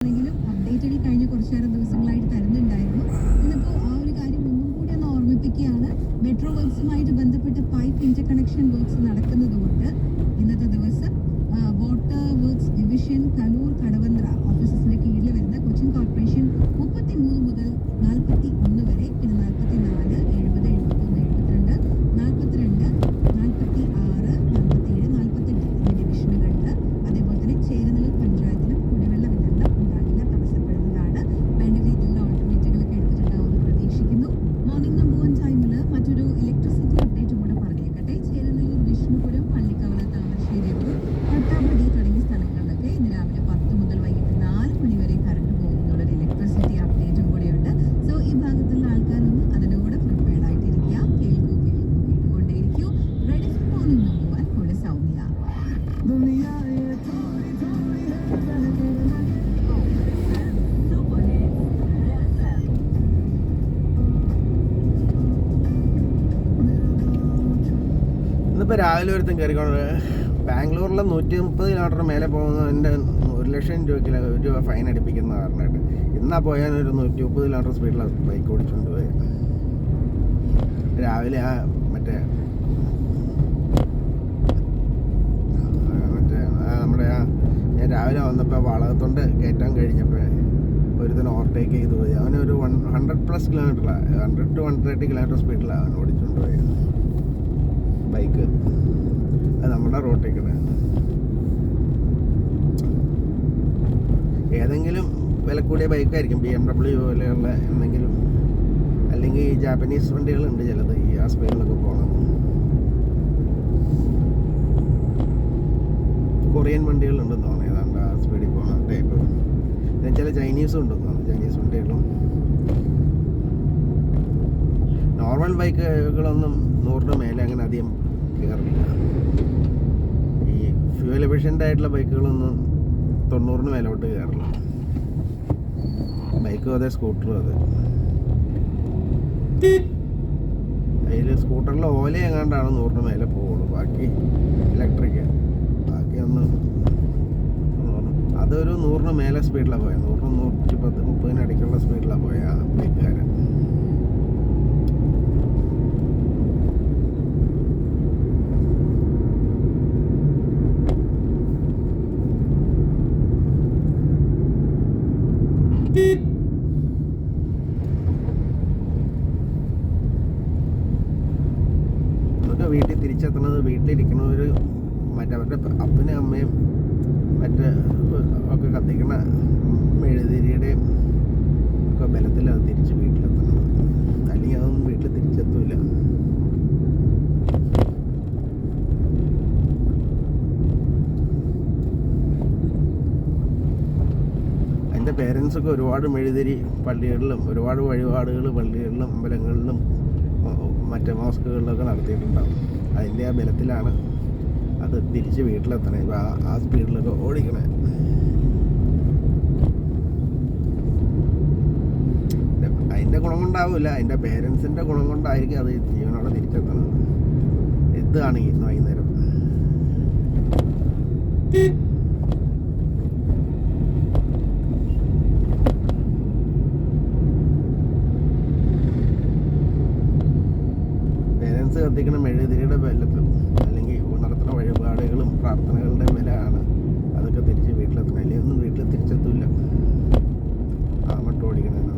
Updated കഴിഞ്ഞ കുറച്ചേറെ ദിവസങ്ങളായിട്ട് തരുന്നുണ്ടായിരുന്നു. ഇന്നിപ്പോൾ ആ ഒരു കാര്യം ഒന്നും കൂടി ഒന്ന് ഓർമ്മിപ്പിക്കുകയാണ്. മെട്രോ വർക്ക്സുമായിട്ട് ബന്ധപ്പെട്ട് പൈപ്പ് ഇന്റർകണക്ഷൻ വർക്ക്സ് നടക്കുന്നതുകൊണ്ട് ഇന്നത്തെ ദിവസം water works division Kaloor Kadavanthra ഓഫീസസിന്റെ കീഴിൽ വരുന്ന കൊച്ചിൻ കോർപ്പറേഷൻ 33 മുതൽ 41 വരെ, പിന്നെ 44, 70, 71, 72, 42, 46, 47, 48 എന്നീ ഡിവിഷനുകളിൽ, അതേപോലെ തന്നെ ചേരനല്ലൂർ പഞ്ചായത്തിലും കുടിവെള്ള വിതരണം ഉണ്ടാകില്ല, തടസ്സപ്പെടുന്നതാണ്. വേണ്ട രീതിയിലുള്ള ഓൾട്ടർനേറ്റുകളൊക്കെ എടുത്തിട്ടുണ്ടാവുമെന്ന് പ്രതീക്ഷിക്കുന്നു. മോർണിംഗ് നമ്പർ 1 ടൈമിൽ മറ്റൊരു ഇലക്ട്രിസിറ്റി അപ്ഡേറ്റ് കൂടെ പറഞ്ഞേക്കട്ടെ. ചേരനല്ലൂർ, വിഷ്ണുപുരം, പള്ളിക്കവല, താമരശ്ശേരി, പട്ടാമ്പടി തുടങ്ങിയ സ്ഥലങ്ങളിലൊക്കെ ഇന്ന് രാവിലെ 10 മുതൽ വൈകിട്ട് 4 മണി വരെ കറണ്ട് പോകുന്നുള്ളൊരു ഇലക്ട്രിസിറ്റി അപ്ഡേറ്റും കൂടിയുണ്ട്. സോ ഈ ഭാഗത്തുള്ള ആൾക്കാരൊന്നും അതിനോട് പ്രിപ്പയർഡ് ആയിട്ടിരിക്കുക. കേട്ടുകൊണ്ടേയിരിക്കൂ. റെഡി ഫോർ മോർണിംഗ് നമ്പർ 1 കൂടെ സൗമ്യ. ഇന്നിപ്പോൾ രാവിലെ ഒരുത്തും കയറിക്കൊണ്ട് ബാംഗ്ലൂരിലെ 130 കിലോമീറ്റർ മേലെ പോകുന്നതിൻ്റെ 1,00,000 രൂപ ഫൈൻ അടിപ്പിക്കുന്ന കാരണമായിട്ട് ഇന്നാ പോയാൽ ഒരു 130 കിലോമീറ്റർ സ്പീഡിലാണ് ബൈക്ക് ഓടിച്ചുകൊണ്ട് പോയത്. രാവിലെ നമ്മുടെ ഞാൻ രാവിലെ വന്നപ്പോൾ വളകത്തോണ്ട് കയറ്റാൻ കഴിഞ്ഞപ്പോൾ ഒരുത്തന്നെ ഓവർടേക്ക് ചെയ്ത് പോയി. അവനൊരു 100+ കിലോമീറ്ററാണ്, 100 to 130 കിലോമീറ്റർ സ്പീഡിലാണ് അവൻ ഓടിച്ചുകൊണ്ട് പോയത് ബൈക്ക്. അത് നമ്മുടെ റോട്ടേക്കാണ്. ഏതെങ്കിലും വില കൂടിയ ബൈക്കായിരിക്കും, BMW പോലെയുള്ള എന്തെങ്കിലും, അല്ലെങ്കിൽ ഈ ജാപ്പനീസ് വണ്ടികളുണ്ട് ചിലത് ഈ ആ സ്പീഡിലൊക്കെ പോകണം. കൊറിയൻ വണ്ടികളുണ്ടെന്ന് തോന്നുന്നു ഏതാണ്ട് ആ സ്പീഡിൽ പോകണം ടൈപ്പ്. പിന്നെ ചില ചൈനീസും ഉണ്ടെന്ന് തോന്നുന്നു, ചൈനീസ് വണ്ടികളും. നോർമൽ ബൈക്കുകളൊന്നും 100 മേലെ അങ്ങനെ അധികം കയറില്ല. ഈ ഫ്യൂവൽ എഫിഷ്യൻ്റ് ആയിട്ടുള്ള ബൈക്കുകളൊന്നും 90 മേലോട്ട് കയറില്ല. ബൈക്കും അതെ, സ്കൂട്ടറും അതെ. അതിൽ സ്കൂട്ടറിൽ ഓല എങ്ങാണ്ടാണ് 100 മേലെ പോവുള്ളൂ, ബാക്കി ഇലക്ട്രിക്. ബാക്കി ഒന്ന് അതൊരു 100 മേലെ സ്പീഡിലാണ് പോയത്. 100, 110, 30 ഇടയ്ക്കുള്ള സ്പീഡിലാണ് പോയ ബൈക്കുകാരൻ. നമുക്ക് വീട്ടിൽ തിരിച്ചെത്തണത്, വീട്ടിലിരിക്കണവർ മറ്റവരുടെ അപ്പനും അമ്മയും ഒക്കെ കത്തിക്കണ മെഴുതിരിയുടെയും ഒക്കെ ബലത്തിലാണ് തിരിച്ച് വീട്ടിലെത്തണത്. അല്ലെങ്കിൽ അതൊന്നും വീട്ടിൽ തിരിച്ചെത്തൂല. എൻ്റെ പേരൻസൊക്കെ ഒരുപാട് മെഴുതിരി പള്ളികളിലും, ഒരുപാട് വഴിപാടുകൾ പള്ളികളിലും അമ്പലങ്ങളിലും മറ്റേ മോസ്കുകളിലൊക്കെ നടത്തിയിട്ടുണ്ടാവും. അതിൻ്റെ ആ ബലത്തിലാണ് അത് തിരിച്ച് വീട്ടിലെത്തണേ. ഇപ്പം ആ സ്പീഡിലൊക്കെ ഓടിക്കണേ. അതിൻ്റെ ഗുണം കൊണ്ടാവില്ല, അതിൻ്റെ പേരൻസിൻ്റെ ഗുണം കൊണ്ടായിരിക്കും അത് ജീവനോടെ തിരിച്ചെത്തണത്. എത്തുകയാണെങ്കിൽ വൈകുന്നേരം. പേരൻസ് കത്തിക്കണ മെഴുകുതിരിയുടെ ബലത്തിൽ, അല്ലെങ്കിൽ നടത്തുന്ന വഴിപാടുകളും പ്രാർത്ഥനകളുടെ ബലമാണ് അതൊക്കെ തിരിച്ച് വീട്ടിലെത്തണം. അല്ലെങ്കിൽ ഒന്നും വീട്ടിൽ തിരിച്ചെത്തൂല. ആമട്ട് ഓടിക്കണേന്നാണ്.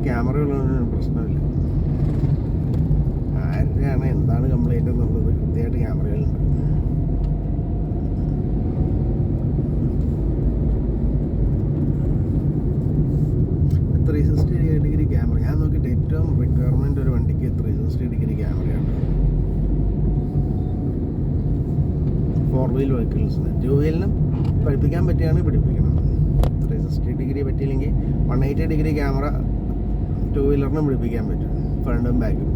ക്യാമറകളൊന്നും പ്രശ്നമില്ല. ആരുടെയാണ് എന്താണ് കംപ്ലൈൻറ്റ് എന്നുള്ളത് കൃത്യമായിട്ട് ക്യാമറകളുണ്ട്. ത്രീ 360 ക്യാമറ ഞാൻ നോക്കിയിട്ട് ഏറ്റവും റിക്വയർമെൻറ്റ് ഒരു വണ്ടിക്ക് 360 ക്യാമറയാണ്. 4 വീൽ വെഹിക്കിൾസിന് 2 വീലിനും പഠിപ്പിക്കാൻ പറ്റുകയാണെങ്കിൽ പിടിപ്പിക്കണം. 360 പറ്റിയില്ലെങ്കിൽ 180 ക്യാമറ 2 വീലറിനും പിടിപ്പിക്കാൻ പറ്റും, ഫ്രണ്ടും ബാക്കും.